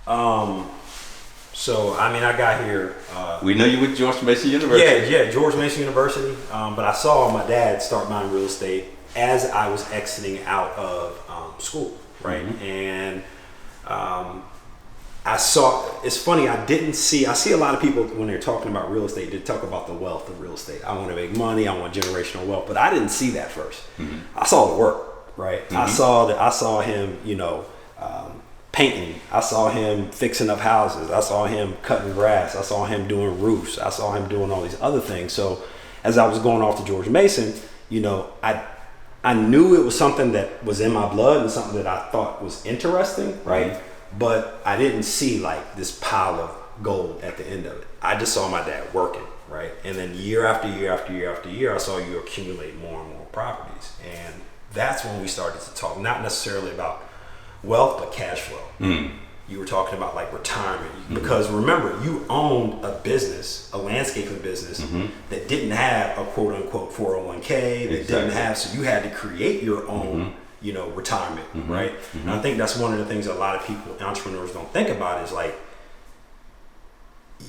So I mean, I got here. We know you with George Mason University. Yeah, George Mason University. But I saw my dad start buying real estate as I was exiting out of school, right? Mm-hmm. And I saw. It's funny. I see a lot of people when they're talking about real estate, they talk about the wealth of real estate. I want to make money. I want generational wealth. But I didn't see that 1st. Mm-hmm. I saw the work, right? Mm-hmm. I saw him, painting. I saw him fixing up houses. I saw him cutting grass. I saw him doing roofs. I saw him doing all these other things. So as I was going off to George Mason, I knew it was something that was in my blood and something that I thought was interesting, right? But I didn't see like this pile of gold at the end of it. I just saw my dad working, right? And then year after year after year after year, I saw you accumulate more and more properties. And that's when we started to talk, not necessarily about wealth, but cash flow. You were talking about like retirement, because remember, you owned a business, a landscaping business that didn't have a quote unquote 401k, that didn't have, so you had to create your own, retirement, right? And I think that's one of the things a lot of people, entrepreneurs, don't think about is like,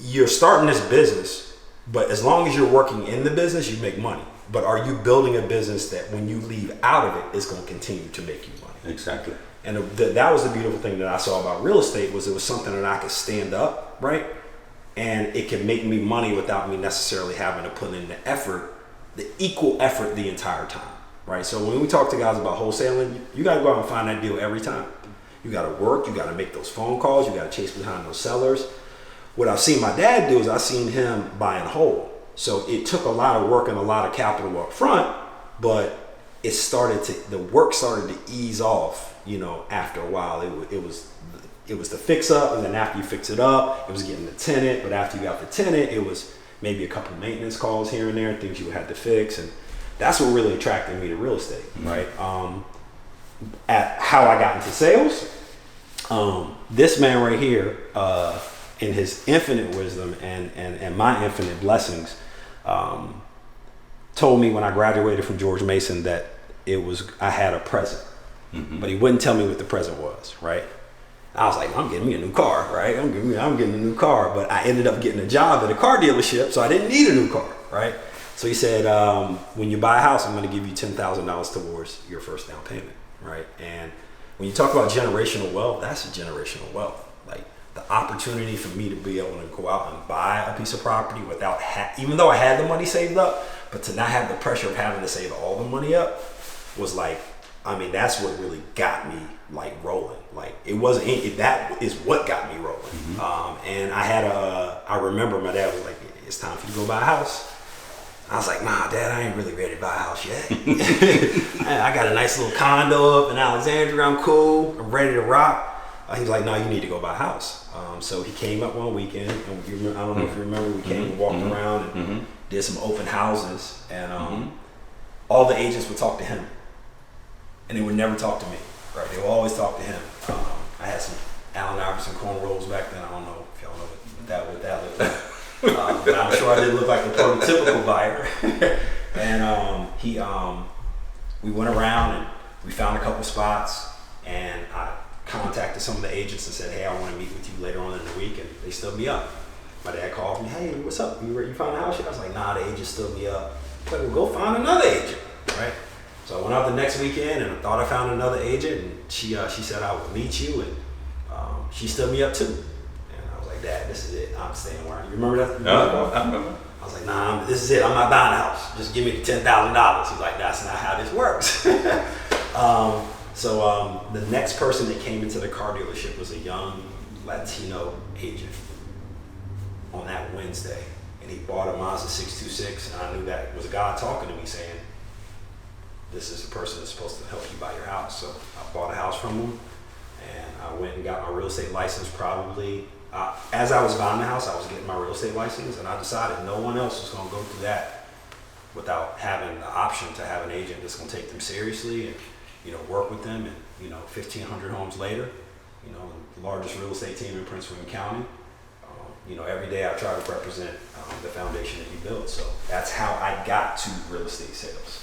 you're starting this business, but as long as you're working in the business, you make money. But are you building a business that when you leave out of it, is going to continue to make you money? Exactly. And that was the beautiful thing that I saw about real estate, was it was something that I could stand up, right? And it can make me money without me necessarily having to put in the effort, the equal effort the entire time, right? So when we talk to guys about wholesaling, you got to go out and find that deal every time. You got to work, you got to make those phone calls, you got to chase behind those sellers. What I've seen my dad do is I've seen him buy and hold. So it took a lot of work and a lot of capital up front, but the work started to ease off, after a while. It was the fix up, and then after you fix it up, it was getting the tenant, but after you got the tenant, it was maybe a couple maintenance calls here and there, things you had to fix. And that's what really attracted me to real estate, right? At how I got into sales, this man right here, in his infinite wisdom and my infinite blessings, told me when I graduated from George Mason that I had a present, but he wouldn't tell me what the present was, right? I was like, I'm getting me a new car, right? I'm getting a new car, but I ended up getting a job at a car dealership, so I didn't need a new car, right? So he said, when you buy a house, I'm going to give you $10,000 towards your first down payment, right? And when you talk about generational wealth, that's a generational wealth. Like the opportunity for me to be able to go out and buy a piece of property without, even though I had the money saved up, but to not have the pressure of having to save all the money up was like, that's what really got me like rolling. Like that is what got me rolling. And I remember my dad was like, it's time for you to go buy a house. I was like, nah, Dad, I ain't really ready to buy a house yet. I got a nice little condo up in Alexandria. I'm cool. I'm ready to rock. He was like, no, you need to go buy a house. So he came up one weekend, and I don't know if you remember, we came and walked around and did some open houses, and all the agents would talk to him, and they would never talk to me. Right? They would always talk to him. I had some Allen Iverson cornrows back then. I don't know if y'all know what that looked like. But I'm sure I didn't look like the prototypical buyer. And we went around and we found a couple spots, and I contacted some of the agents and said, hey, I want to meet with you later on in the week, and they stood me up. My dad called me, hey, what's up? You found a house yet? I was like, nah, the agent stood me up. He's like, well, go find another agent, right? So I went out the next weekend, and I thought I found another agent, and she said I would meet you, and she stood me up too. And I was like, Dad, this is it. I'm staying where I am. You remember that? I remember. I was like, nah, this is it. I'm not buying a house. Just give me the $10,000. He's like, that's not how this works. So the next person that came into the car dealership was a young Latino agent on that Wednesday. And he bought a Mazda 626, and I knew that was God talking to me saying, this is the person that's supposed to help you buy your house. So I bought a house from him, and I went and got my real estate license probably. As I was buying the house, I was getting my real estate license, and I decided no one else was going to go through that without having the option to have an agent that's going to take them seriously and, work with them. And, 1,500 homes later, the largest real estate team in Prince William County. Every day I try to represent the foundation that you built. So that's how I got to real estate sales.